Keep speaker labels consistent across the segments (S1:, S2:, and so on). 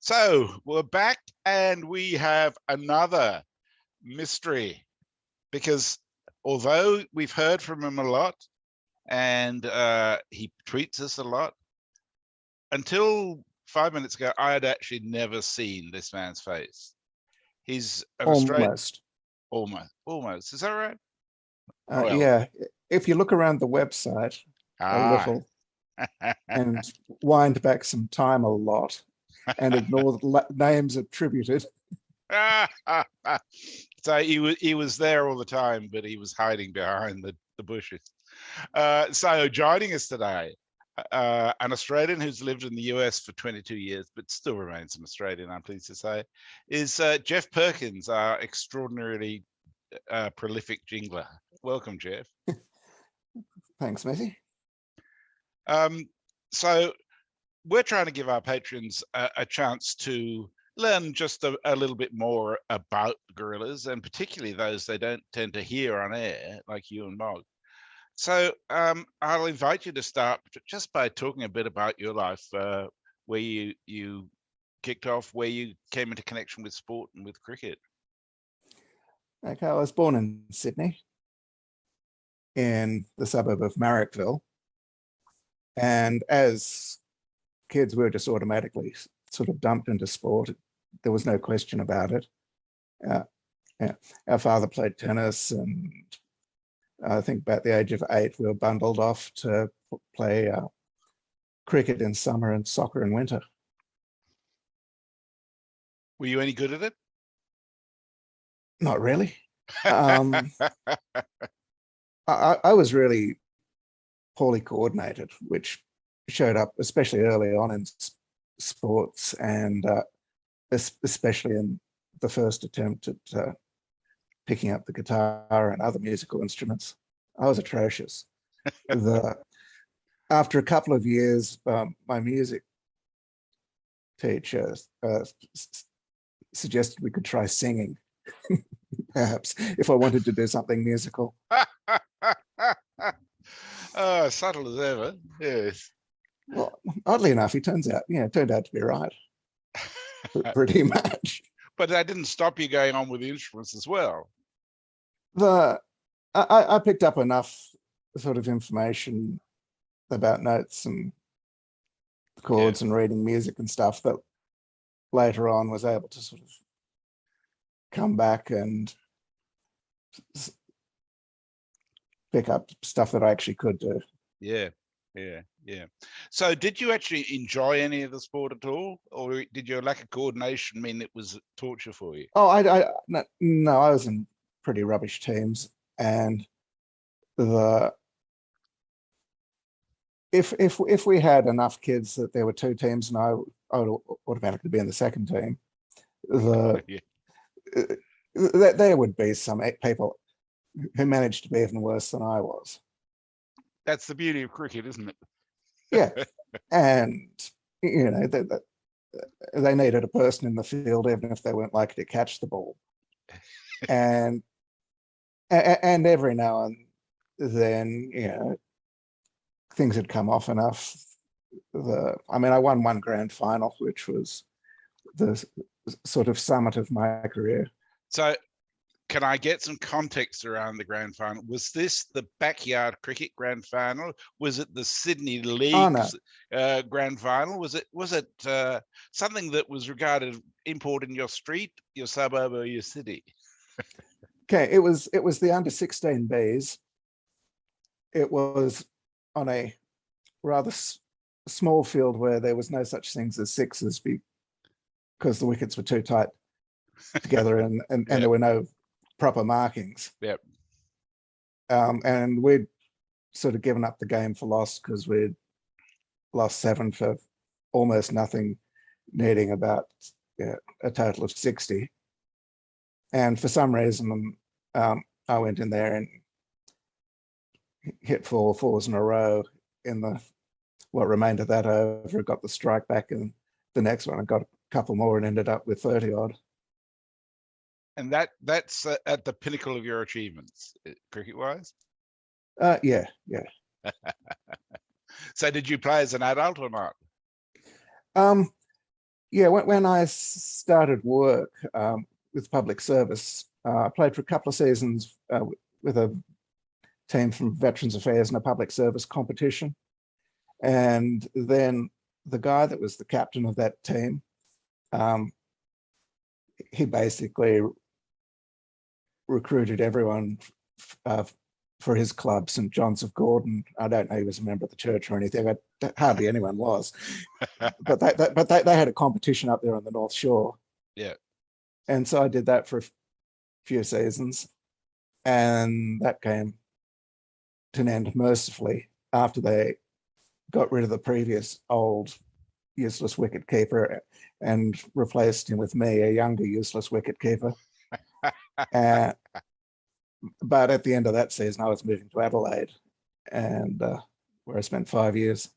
S1: So we're back and we have another mystery because although we've heard from him a lot and he tweets us a lot, until 5 minutes ago, I had actually never seen this man's face. He's an Australian. Almost. Is that right?
S2: Yeah, if you look around the website a little and wind back some time a lot and ignore the names attributed.
S1: So he was there all the time, but he was hiding behind the bushes. So joining us today, an Australian who's lived in the US for 22 years, but still remains an Australian, I'm pleased to say, is Jeff Perkins, our extraordinarily prolific jingler. Welcome, Jeff.
S2: Thanks, Matty.
S1: So we're trying to give our patrons a chance to learn just a little bit more about gorillas, and particularly those they don't tend to hear on air, like you and Mog. So I'll invite you to start just by talking a bit about your life, where you kicked off, where you came into connection with sport and with cricket.
S2: Okay, I was born in Sydney, in the suburb of Marrickville. And as kids, we were just automatically sort of dumped into sport. There was no question about it. Our father played tennis, and I think about the age of 8, we were bundled off to play cricket in summer and soccer in winter.
S1: Were you any good at it?
S2: Not really. I was really poorly coordinated, which showed up especially early on in sports, and especially in the first attempt at picking up the guitar and other musical instruments. I was atrocious. After a couple of years, my music teacher suggested we could try singing, perhaps, if I wanted to do something musical.
S1: Oh, subtle as ever. Yes.
S2: Well, oddly enough, he turned out to be right. Pretty much.
S1: But that didn't stop you going on with the instruments as well.
S2: I picked up enough sort of information about notes and chords and reading music and stuff that later on was able to sort of come back and pick up stuff that I actually could do.
S1: Yeah. So did you actually enjoy any of the sport at all, or did your lack of coordination mean it was torture for you?
S2: Oh, no, I was in pretty rubbish teams, and if we had enough kids that there were 2 teams and I would automatically be in the second team, there would be some people who managed to be even worse than I was.
S1: That's the beauty of cricket, isn't it?
S2: Yeah, and they needed a person in the field, even if they weren't likely to catch the ball. And every now and then, things had come off enough. I won one grand final, which was the sort of summit of my career.
S1: So can I get some context around the grand final? Was this the backyard cricket grand final? Was it the Sydney League's grand final? Was it something that was regarded important in your street, your suburb, or your city?
S2: Okay, it was the under 16 Bs. It was on a rather small field where there was no such things as sixes because the wickets were too tight together and there were no proper markings.
S1: Yep.
S2: And we'd sort of given up the game for lost because we'd lost 7 for almost nothing, needing about a total of 60. And for some reason, I went in there and hit 4 fours in a row in what remained of that over. Got the strike back in the next one. I got a couple more and ended up with 30 odd.
S1: And that's at the pinnacle of your achievements, cricket-wise?
S2: Yeah.
S1: So did you play as an adult or not?
S2: Yeah, when I started work with public service, I played for a couple of seasons with a team from Veterans Affairs in a public service competition. And then the guy that was the captain of that team, he basically recruited everyone for his club, St. John's of Gordon. I don't know he was a member of the church or anything. Hardly anyone was. But they had a competition up there on the North Shore.
S1: Yeah.
S2: And so I did that for a few seasons. And that came to an end mercifully after they got rid of the previous old useless wicket keeper and replaced him with me, a younger useless wicket keeper. But at the end of that season, I was moving to Adelaide, and where I spent 5 years.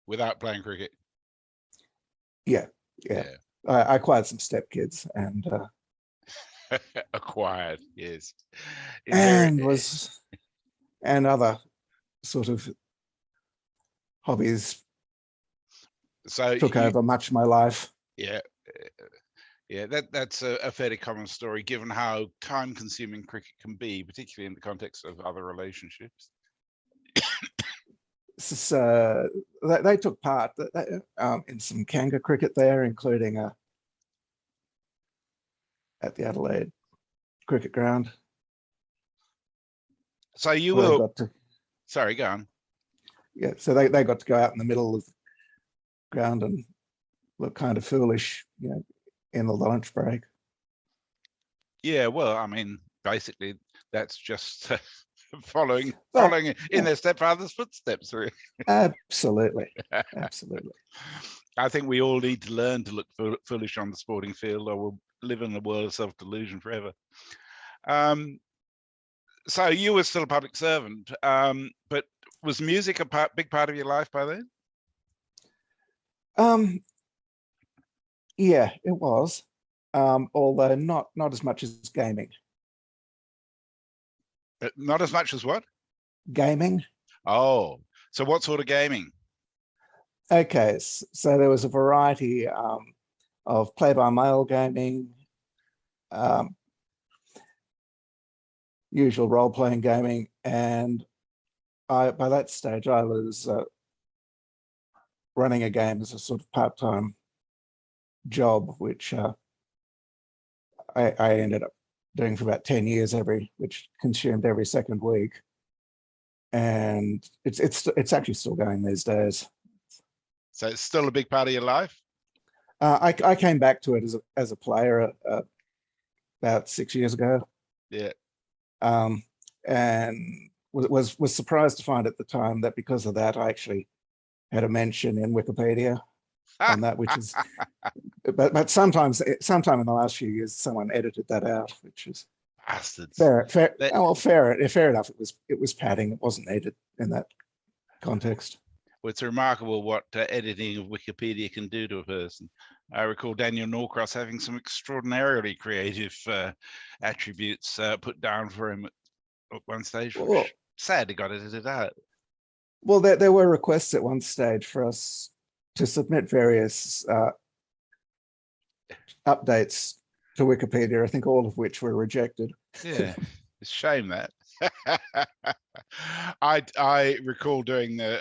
S1: Without playing cricket?
S2: Yeah. I acquired some stepkids and
S1: acquired, yes.
S2: And other sort of hobbies
S1: so
S2: took over much of my life.
S1: Yeah. That's a fairly common story, given how time-consuming cricket can be, particularly in the context of other relationships.
S2: So they took part in some Kanga cricket there, including at the Adelaide cricket ground.
S1: So you will. Sorry, go on.
S2: Yeah, so they got to go out in the middle of the ground and look kind of foolish, in the lunch break.
S1: Yeah, well, I mean, basically, that's just following in their stepfather's footsteps. Really.
S2: Absolutely.
S1: I think we all need to learn to look foolish on the sporting field, or we'll live in a world of self-delusion forever. So you were still a public servant, but was music a big part of your life by then?
S2: Yeah, it was, although not as much as gaming.
S1: Not as much as what?
S2: Gaming.
S1: Oh, so what sort of gaming?
S2: Okay, so there was a variety of play-by-mail gaming, usual role-playing gaming, and by that stage I was running a game as a sort of part-time job, which I ended up doing for about 10 years, which consumed every second week, and it's actually still going these days.
S1: So it's still a big part of your life?
S2: I came back to it as a player about 6 years ago.
S1: Yeah.
S2: And was surprised to find at the time that because of that, I actually had a mention in Wikipedia on that, which is, but sometime in the last few years, someone edited that out, which is
S1: bastards.
S2: Fair enough. It was padding. It wasn't needed in that context.
S1: Well, it's remarkable what editing of Wikipedia can do to a person. I recall Daniel Norcross having some extraordinarily creative attributes put down for him at one stage. Well, sadly got edited out.
S2: Well, there were requests at one stage for us to submit various updates to Wikipedia, I think all of which were rejected.
S1: Yeah, it's a shame that. I recall doing the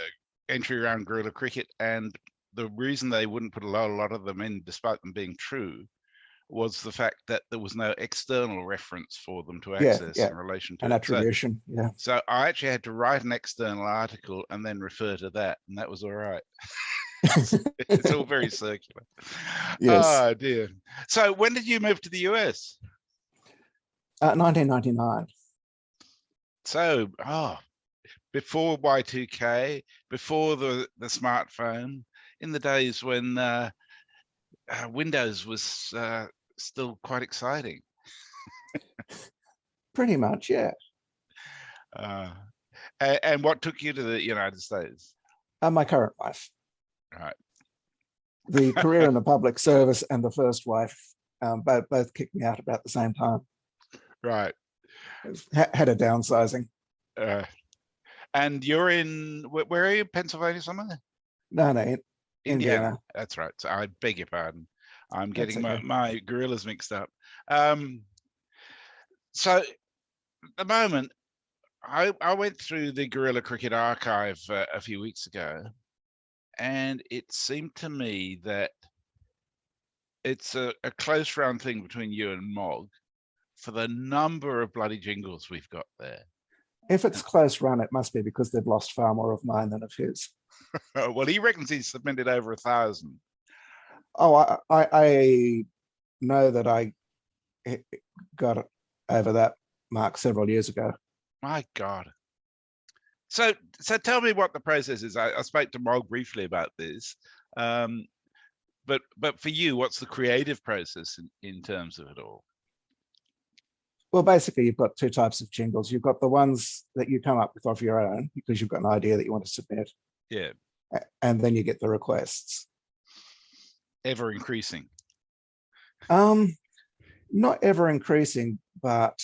S1: entry round guerrilla cricket, and the reason they wouldn't put a lot of them in, despite them being true, was the fact that there was no external reference for them to access in relation to
S2: an attribution.
S1: So I actually had to write an external article and then refer to that, and that was all right. It's all very circular. Yes. Oh dear. So when did you move to the US?
S2: 1999.
S1: So, before Y2K, before the smartphone, in the days when Windows was still quite exciting.
S2: Pretty much, yeah.
S1: And what took you to the United States?
S2: My current wife.
S1: Right.
S2: The career in the public service and the first wife both kicked me out about the same time.
S1: Right.
S2: Had a downsizing.
S1: And you're in, where are you? Pennsylvania somewhere?
S2: No, Indiana.
S1: That's right. So I beg your pardon. I'm
S2: That's
S1: getting
S2: okay.
S1: my gorillas mixed up. So at the moment, I went through the Gorilla Cricket archive a few weeks ago, and it seemed to me that it's a close round thing between you and Mog for the number of bloody jingles we've got there.
S2: If it's close run, it must be because they've lost far more of mine than of his.
S1: Well, he reckons he's submitted over 1,000.
S2: Oh, I know that I got over that mark several years ago.
S1: My God. So tell me what the process is. I spoke to Mog briefly about this. But for you, what's the creative process in terms of it all?
S2: Well, basically, you've got two types of jingles. You've got the ones that you come up with of your own because you've got an idea that you want to submit.
S1: Yeah.
S2: And then you get the requests.
S1: Ever increasing.
S2: Not ever increasing, but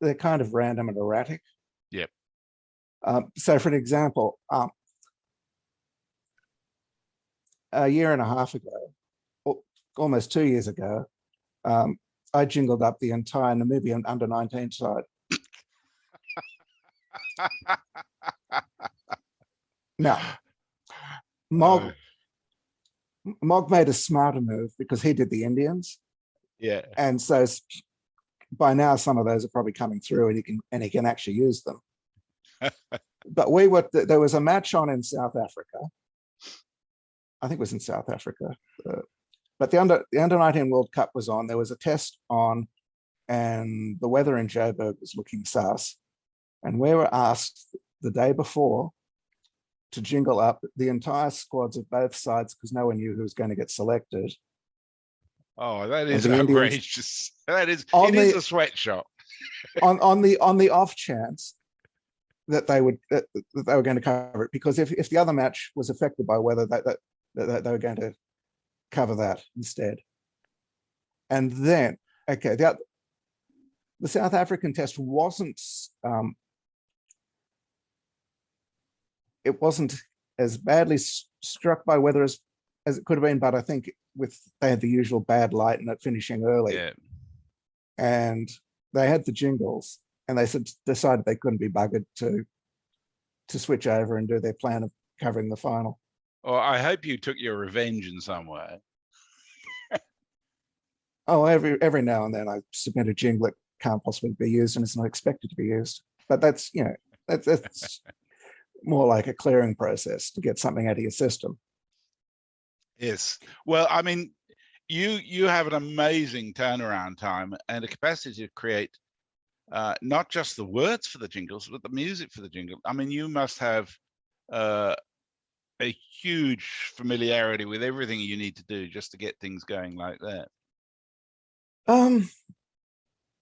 S2: they're kind of random and erratic.
S1: Yep.
S2: So for an example, a year and a half ago, almost 2 years ago, I jingled up the entire Namibian under-19 side. Now, Mog made a smarter move because he did the Indians.
S1: Yeah.
S2: And so by now, some of those are probably coming through and he can actually use them. But there was a match on in South Africa. I think it was in South Africa. But the under-19 World Cup was on. There was a test on, and the weather in Joburg was looking sus. And we were asked the day before to jingle up the entire squads of both sides because no one knew who was going to get selected.
S1: Oh, that is outrageous. That is, it is a sweatshop.
S2: on the off chance that they were going to cover it, because if the other match was affected by weather, that they were going to cover that instead. And then, okay, the South African test wasn't it wasn't as badly struck by weather as it could have been, but I think they had the usual bad light and it finishing early.
S1: Yeah.
S2: And they had the jingles, and they decided they couldn't be buggered to switch over and do their plan of covering the final.
S1: Oh, I hope you took your revenge in some way.
S2: Oh, every now and then I submit a jingle that can't possibly be used and it's not expected to be used. But that's more like a clearing process to get something out of your system.
S1: Yes. Well, I mean, you have an amazing turnaround time and a capacity to create not just the words for the jingles, but the music for the jingle. I mean, you must have a huge familiarity with everything you need to do just to get things going like that.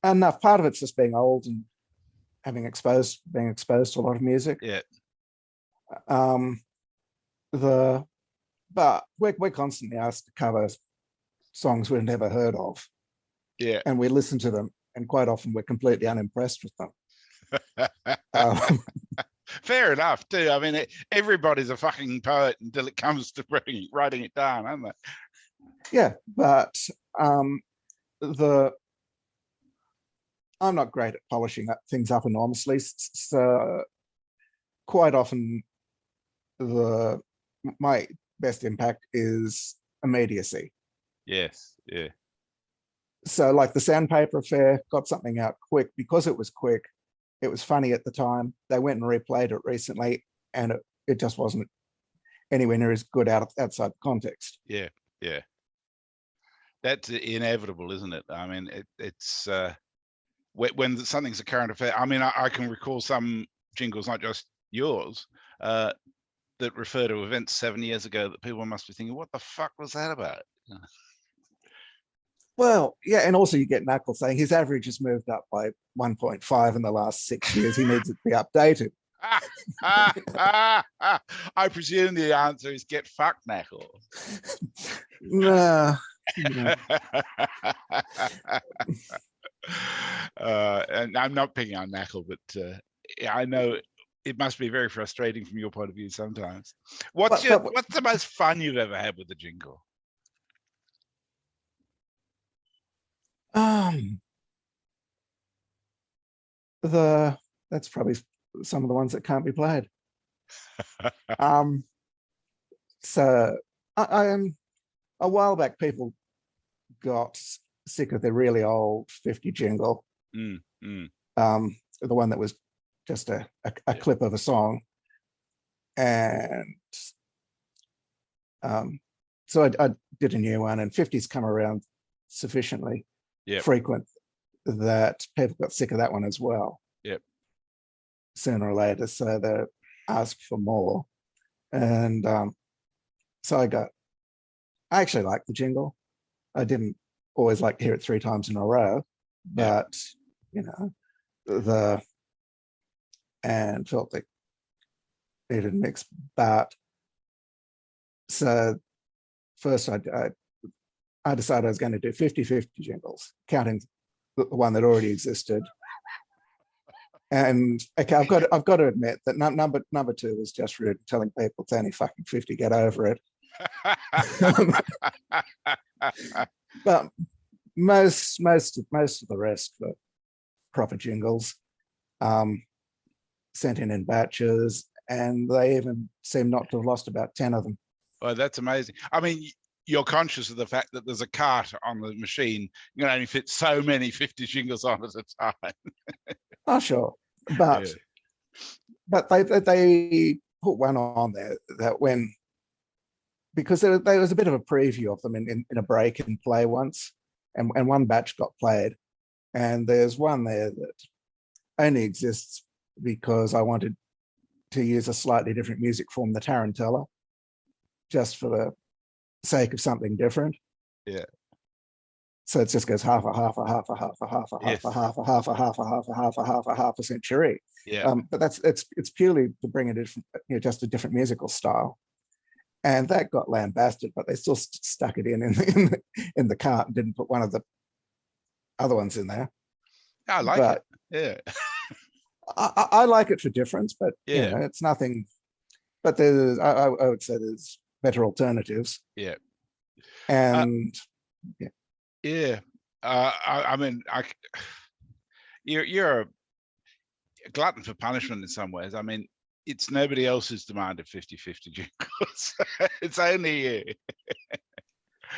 S2: Enough. Part of it's just being old and being exposed to a lot of music.
S1: Yeah.
S2: But we're constantly asked to cover songs we've never heard of.
S1: Yeah.
S2: And we listen to them, and quite often we're completely unimpressed with them.
S1: Fair enough, too. I mean, everybody's a fucking poet until it comes to writing it down, aren't they?
S2: Yeah, but I'm not great at polishing things up enormously, so quite often my best impact is immediacy.
S1: Yes, yeah.
S2: So like the Sandpaper Affair, got something out quick because it was quick. It was funny at the time. They went and replayed it recently, and it just wasn't anywhere near as good outside the context.
S1: Yeah, yeah. That's inevitable, isn't it? I mean, it's when something's a current affair. I mean, I can recall some jingles, not just yours, that refer to events 7 years ago that people must be thinking, what the fuck was that about?
S2: Well, yeah, and also you get Knuckles saying his average has moved up by 1.5 in the last 6 years. He needs it to be updated.
S1: I presume the answer is get fucked, Knuckles.
S2: No.
S1: And I'm not picking on Knuckle, but I know it must be very frustrating from your point of view sometimes. What's the most fun you've ever had with the jingle?
S2: Um, the that's probably some of the ones that can't be played. Um, so I am a while back. People got sick of the really old 50 jingle, the one that was just a clip of a song, and so I did a new one, and 50's come around sufficiently frequent that people got sick of that one as well.
S1: Yep.
S2: Sooner or later, so they asked for more, and so I actually liked the jingle. I didn't always like to hear it 3 times in a row, but you know, and felt that it had mixed. But so first I decided I was going to do 50-50 jingles, counting the one that already existed. And okay, I've got to admit that number 2 was just rude, telling people it's only fucking 50, get over it. But most of the rest were proper jingles, sent in batches, and they even seem not to have lost about 10 of them.
S1: Oh, that's amazing. I mean, you're conscious of the fact that there's a cart on the machine. You can only fit so many 50 jingles on at a time.
S2: Oh, sure. But they put one on there that because there was a bit of a preview of them in a break and play once, and one batch got played. And there's one there that only exists because I wanted to use a slightly different music form, the tarantella, just for the sake of something different.
S1: Yeah.
S2: So it just goes half a century.
S1: Yeah.
S2: But it's purely to bring a different, just a different musical style. And that got lambasted, but they still stuck it in the cart and didn't put one of the other ones in there.
S1: I like it. Yeah.
S2: I like it for difference, but it's nothing. But I would say there's better alternatives.
S1: Yeah.
S2: And
S1: yeah. I mean, you're a glutton for punishment in some ways. I mean, it's nobody else's demand of 50-50 jingles. It's only you.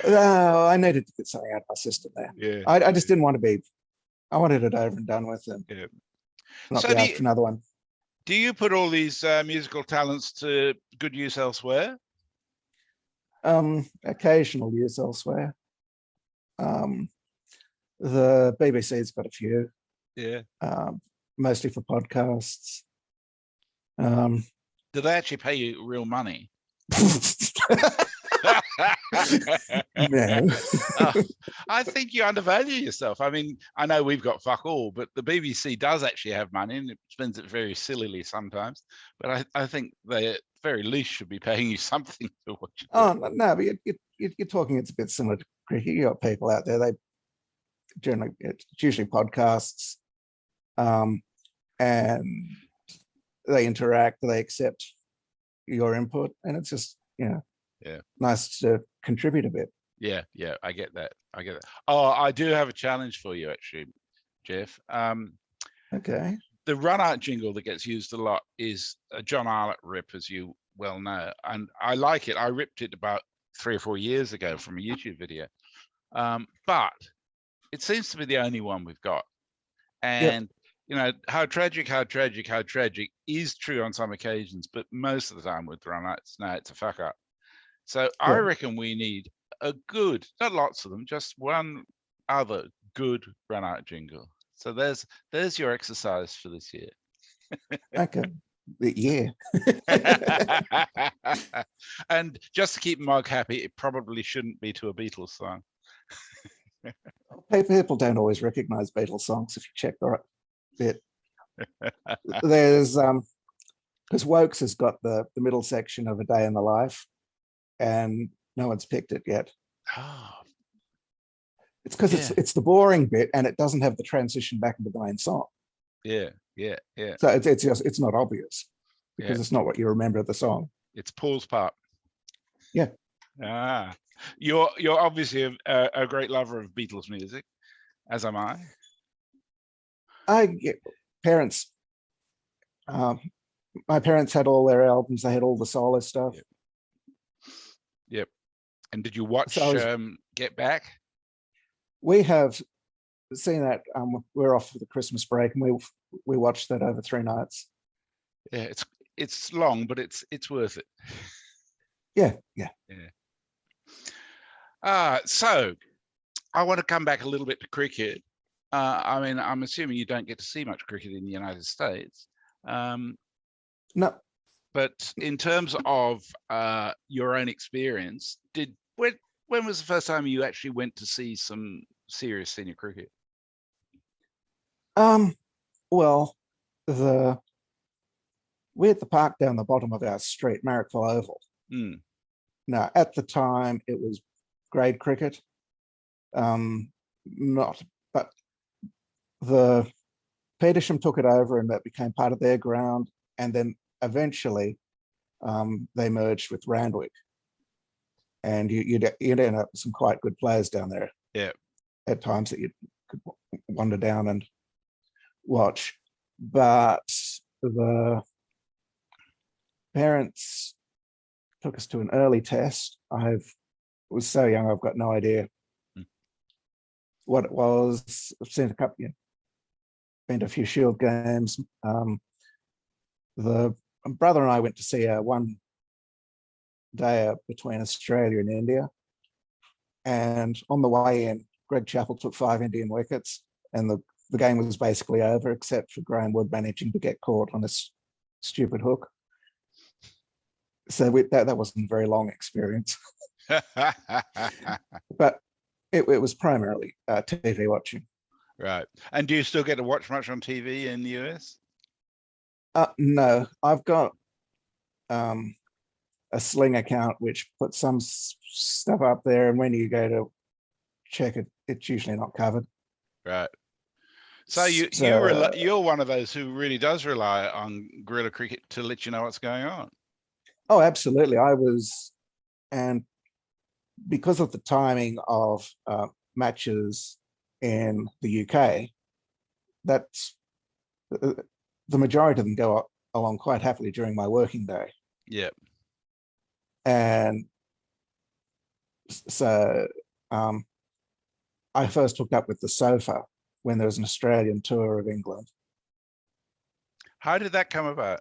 S2: No, I needed to get something out of my system there.
S1: Yeah.
S2: I just didn't want to be. I wanted it over and done with, and not be asked for another one.
S1: Do you put all these musical talents to good use elsewhere?
S2: Occasional use elsewhere. The BBC's got a few.
S1: Yeah.
S2: Mostly for podcasts.
S1: Do they actually pay you real money?
S2: No.
S1: I think you undervalue yourself. I mean, I know we've got fuck all, but the BBC does actually have money, and it spends it very sillily sometimes. But I think they, at the very least, should be paying you something for what you do.
S2: Oh no, but you're talking. It's a bit similar to cricket. You got people out there. It's usually podcasts, and they interact. They accept your input, and it's just nice to contribute a bit.
S1: Yeah, I get that. Oh, I do have a challenge for you, actually, Jeff.
S2: Okay.
S1: The run-out jingle that gets used a lot is a John Arlott rip, as you well know, and I like it. I ripped it about 3 or 4 years ago from a YouTube video, but it seems to be the only one we've got. And how tragic is true on some occasions, but most of the time with run-outs, no, it's a fuck up. So I reckon we need a good, not lots of them, just one other good run-out jingle. So there's your exercise for this year.
S2: Okay. Yeah.
S1: And just to keep Mark happy, it probably shouldn't be to a Beatles song.
S2: People don't always recognize Beatles songs if you check the right bit. There's because Wokes has got the middle section of A Day in the Life, and no one's picked it yet.
S1: Oh.
S2: It's because it's the boring bit, and it doesn't have the transition back into the main song.
S1: Yeah.
S2: So it's not obvious because it's not what you remember of the song.
S1: It's Paul's part.
S2: Yeah.
S1: You're obviously a great lover of Beatles music. As am I.
S2: I get parents. Um, my parents had all their albums. They had all the solo stuff.
S1: Yep. Yep. And did you watch
S2: So
S1: Get Back?
S2: we have seen that. We're off for the Christmas break, and we watched that over 3 nights.
S1: Yeah, it's long, but it's worth it.
S2: Yeah.
S1: So I want to come back a little bit to cricket. I mean, I'm assuming you don't get to see much cricket in the United States.
S2: No.
S1: But in terms of your own experience, when was the first time you actually went to see some serious senior cricket?
S2: Well, we had the park down the bottom of our street, Marrickville Oval.
S1: Mm.
S2: Now, at the time, it was grade cricket. Not, but the Petersham took it over, and that became part of their ground. And then eventually, they merged with Randwick, and you'd end up with some quite good players down there.
S1: Yeah.
S2: At times that you could wander down and watch, but the parents took us to an early test. I was so young, I've got no idea what it was. I've seen a couple, been to a few Shield games. The brother and I went to see a one day between Australia and India, and on the way in, Greg Chappell took 5 Indian wickets, and the game was basically over, except for Graham Wood managing to get caught on a stupid hook. So that wasn't a very long experience. But it was primarily TV watching.
S1: Right. And do you still get to watch much on TV in the US?
S2: No, I've got a Sling account which puts some stuff up there, and when you go to check it, it's usually not covered.
S1: Right. So you're one of those who really does rely on guerrilla cricket to let you know what's going on.
S2: Oh, absolutely. I was, and because of the timing of matches in the UK, that's the majority of them go along quite happily during my working day.
S1: Yeah.
S2: And so I first hooked up with the sofa when there was an Australian tour of England.
S1: How did that come about?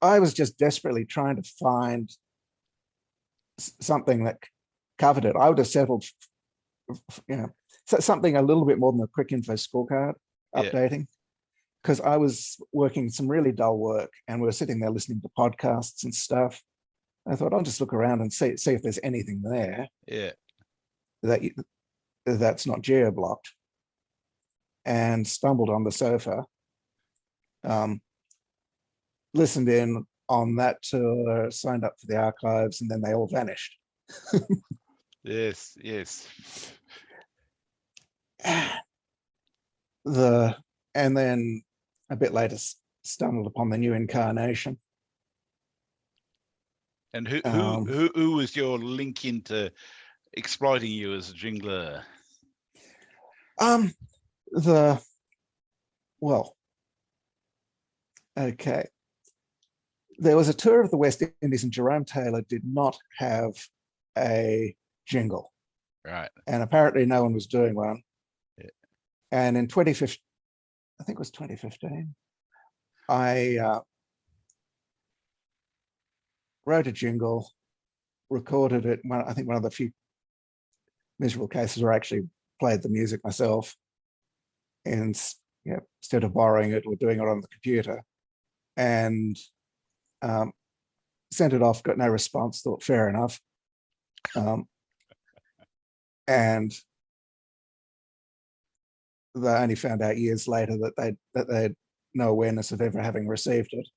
S2: I was just desperately trying to find something that covered it. I would have settled, something a little bit more than a quick info scorecard updating, because I was working some really dull work, and we were sitting there listening to podcasts and stuff. I thought I'll just look around and see if there's anything there.
S1: Yeah.
S2: That's not geo-blocked, and stumbled on the sofa. Listened in on that tour, signed up for the archives, and then they all vanished.
S1: Yes.
S2: And then a bit later stumbled upon the new incarnation.
S1: And who was your link into exploiting you as a jingler?
S2: Okay. There was a tour of the West Indies, and Jerome Taylor did not have a jingle.
S1: Right.
S2: And apparently no one was doing one.
S1: Yeah.
S2: And in 2015, I think it was 2015, I wrote a jingle, recorded it. I think one of the few miserable cases where I actually played the music myself, and instead of borrowing it or doing it on the computer, and sent it off, got no response, thought fair enough. And they only found out years later that they had no awareness of ever having received it.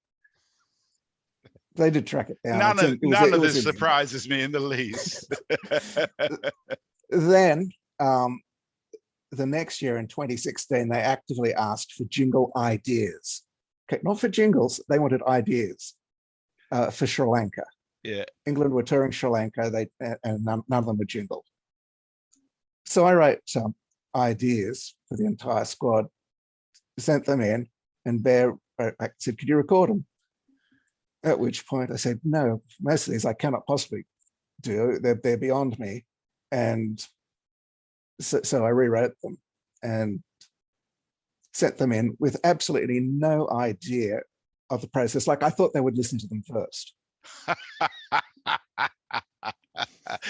S2: They did track it down.
S1: None of this surprises me in the least.
S2: Then the next year in 2016, they actively asked for jingle ideas. Okay, not for jingles, they wanted ideas for Sri Lanka.
S1: Yeah.
S2: England were touring Sri Lanka, and none of them were jingled. So I wrote some ideas for the entire squad, sent them in, and Bear said, "Could you record them?" At which point I said, "No, most of these I cannot possibly do. They're beyond me." And so I rewrote them and sent them in with absolutely no idea of the process. Like I thought they would listen to them first.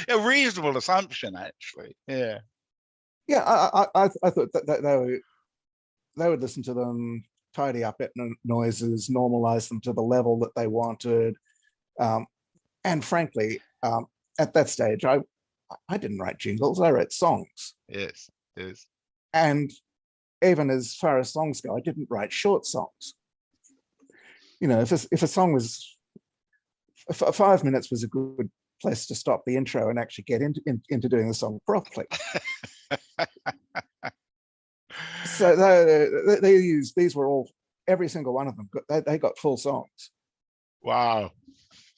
S1: A reasonable assumption, actually. Yeah.
S2: Yeah, I thought that they would listen to them, tidy up noises, normalize them to the level that they wanted. And frankly, at that stage, I didn't write jingles, I wrote songs.
S1: Yes, yes.
S2: And even as far as songs go, I didn't write short songs. You know, if a song was 5 minutes was a good place to stop the intro and actually get into doing the song properly. So they used, these were all, every single one of them, they got full songs.
S1: Wow.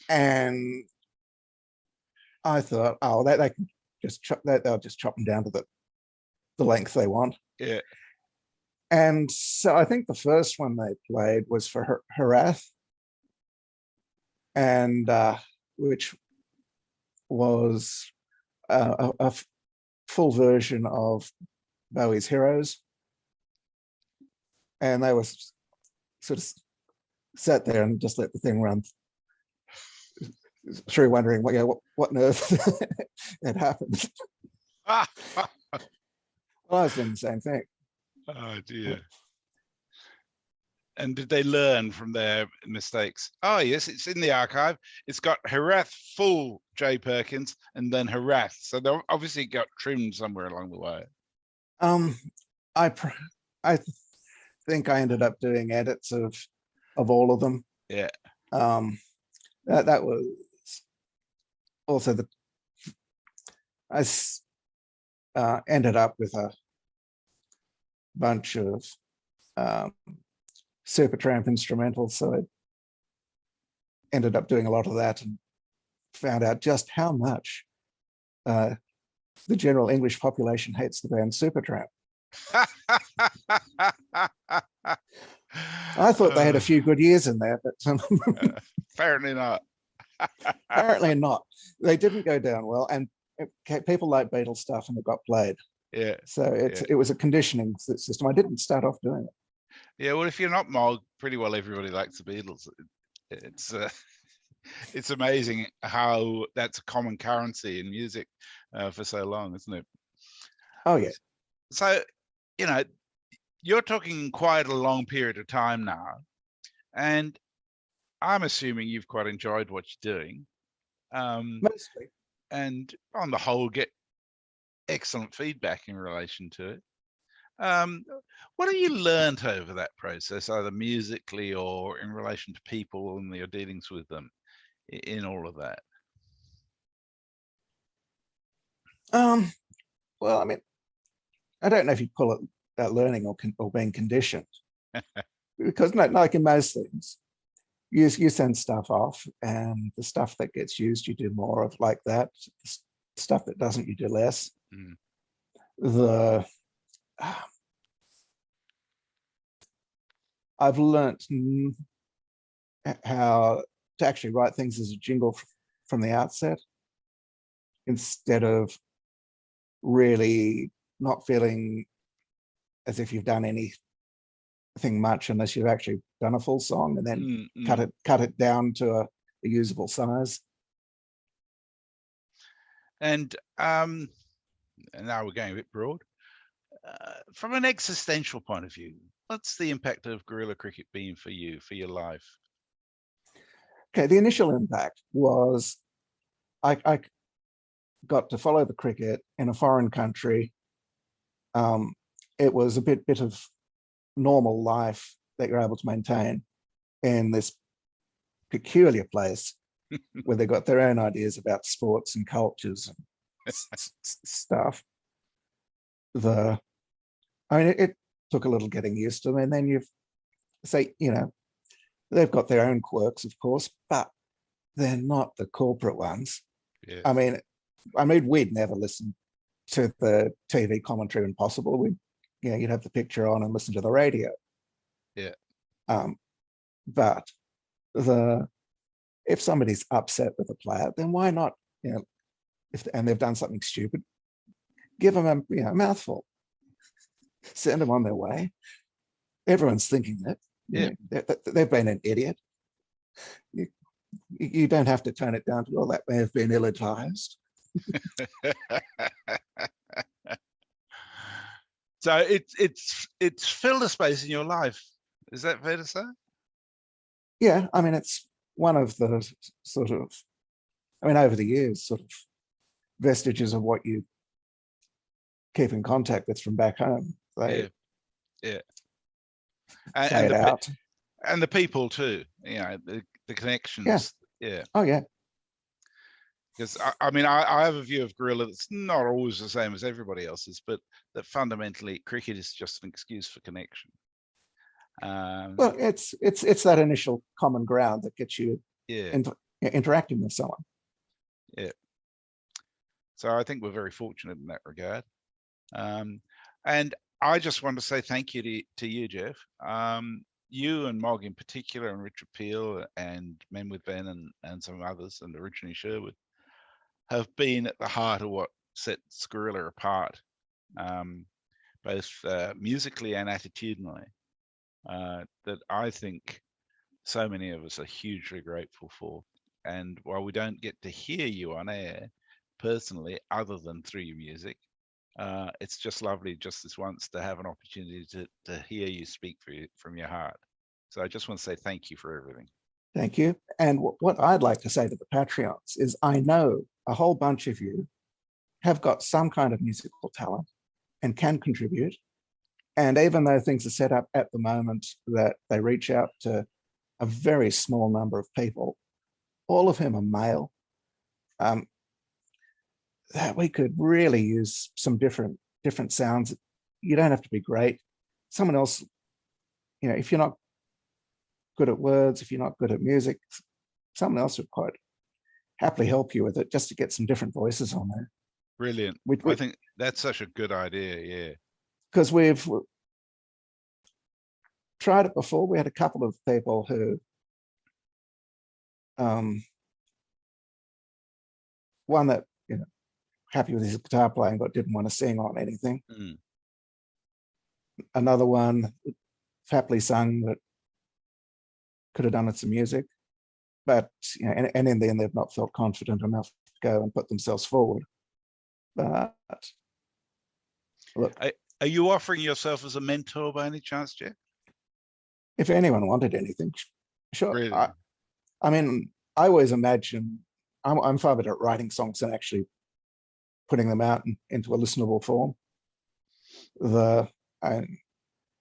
S2: And I thought, oh, they can just they'll just chop them down to the length they want.
S1: Yeah.
S2: And so I think the first one they played was for Harath, and which was a full version of Bowie's Heroes. And they was sort of sat there and just let the thing run through, wondering what on earth had happened. Well, I was doing the same thing.
S1: Oh dear. And did they learn from their mistakes? Oh yes, it's in the archive. It's got Harath full J Perkins and then Harath. So they obviously got trimmed somewhere along the way.
S2: I think I ended up doing edits of all of them.
S1: Yeah.
S2: That was also I ended up with a bunch of Supertramp instrumentals, so I ended up doing a lot of that and found out just how much the general English population hates the band Supertramp. I thought they had a few good years in there, but
S1: apparently not.
S2: Apparently not. They didn't go down well, and people like Beatles stuff, and it got played.
S1: Yeah.
S2: So it was a conditioning system. I didn't start off doing it.
S1: Yeah, well, if you're not Mog, pretty well everybody likes the Beatles. It's amazing how that's a common currency in music for so long, isn't it?
S2: Oh yeah.
S1: So, you know, you're talking quite a long period of time now, and I'm assuming you've quite enjoyed what you're doing.
S2: Mostly.
S1: And on the whole, get excellent feedback in relation to it. What have you learned over that process, either musically or in relation to people and your dealings with them in all of that?
S2: Well, I mean, I don't know if you call it learning or being conditioned, because like in most things, you send stuff off, and the stuff that gets used, you do more of like that. The stuff that doesn't, you do less. I've learnt how to actually write things as a jingle from the outset, instead of really not feeling as if you've done anything much unless you've actually done a full song, and then cut it down to a usable size.
S1: And now we're going a bit broad. From an existential point of view, what's the impact of guerrilla cricket been for you, for your life?
S2: Okay, the initial impact was I got to follow the cricket in a foreign country. It was a bit of normal life that you're able to maintain in this peculiar place where they got their own ideas about sports and cultures and stuff. It took a little getting used to, and then they've got their own quirks, of course, but they're not the corporate ones.
S1: Yeah.
S2: I mean, we'd never listen to the TV commentary when possible. You'd have the picture on and listen to the radio.
S1: Yeah.
S2: But if somebody's upset with a player, then why not? And they've done something stupid, give them a mouthful, send them on their way. Everyone's thinking that. They've been an idiot. You don't have to turn it down to, well, that may have been ill-advised.
S1: So it's filled a space in your life. Is that fair to say?
S2: Yeah, I mean, it's one of the sort of, over the years, sort of vestiges of what you keep in contact with from back home.
S1: Yeah. And the people too. The connections. Yeah.
S2: Oh yeah.
S1: Because I have a view of Gorilla that's not always the same as everybody else's, but that fundamentally cricket is just an excuse for connection.
S2: Well, it's that initial common ground that gets you interacting with someone.
S1: Yeah. So I think we're very fortunate in that regard. And I just want to say thank you to you, Jeff. You and Mog in particular, and Richard Peel and Men with Ben and some others, and originally Sherwood, have been at the heart of what sets Gorilla apart, both musically and attitudinally, that I think so many of us are hugely grateful for. And while we don't get to hear you on air personally, other than through your music, it's just lovely just this once to have an opportunity to hear you speak from your heart. So I just want to say thank you for everything.
S2: Thank you. And what I'd like to say to the Patreons is, I know a whole bunch of you have got some kind of musical talent and can contribute. And even though things are set up at the moment that they reach out to a very small number of people, all of whom are male, that we could really use some different sounds. You don't have to be great. Someone else, if you're not good at words, if you're not good at music, someone else would quite happily help you with it, just to get some different voices on there.
S1: Brilliant. I think that's such a good idea. Yeah.
S2: Because we've tried it before. We had a couple of people who, one that, happy with his guitar playing, but didn't want to sing on anything. Another one happily sung, but could have done with some music. But, and in the end, they've not felt confident enough to go and put themselves forward. But look,
S1: are you offering yourself as a mentor by any chance, Jeff?
S2: If anyone wanted anything, sure.
S1: Really?
S2: I always imagine I'm far better at writing songs than actually putting them out into a listenable form.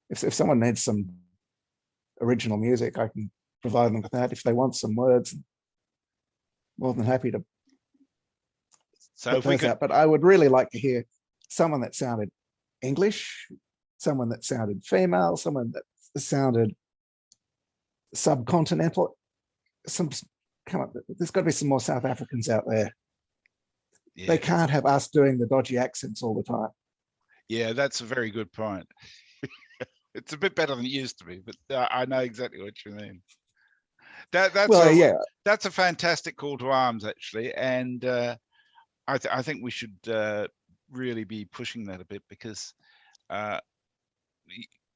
S2: If someone needs some original music, I can provide them with that. If they want some words, more than happy to put those out. But I would really like to hear someone that sounded English, someone that sounded female, someone that sounded subcontinental. Come on, there's got to be some more South Africans out there. Yeah. They can't have us doing the dodgy accents all the time.
S1: Yeah, that's a very good point. It's a bit better than it used to be, but I know exactly what you mean. That's a fantastic call to arms, actually, and I think we should really be pushing that a bit, because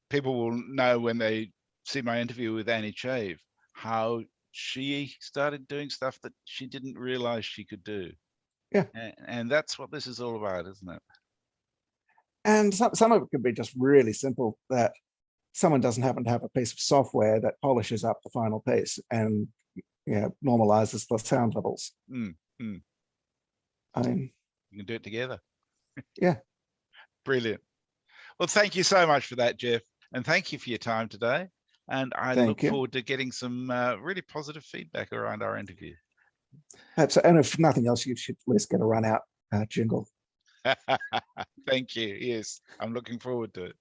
S1: people will know when they see my interview with Annie Chave how she started doing stuff that she didn't realize she could do.
S2: Yeah,
S1: and that's what this is all about, isn't it?
S2: And some of it could be just really simple, that someone doesn't happen to have a piece of software that polishes up the final piece and normalizes the sound levels. I mean,
S1: you can do it together.
S2: Yeah.
S1: Brilliant. Well, thank you so much for that, Jeff, and thank you for your time today. And I look forward to getting some really positive feedback around our interview.
S2: And if nothing else, you should at least get a run out jingle.
S1: Thank you. Yes, I'm looking forward to it.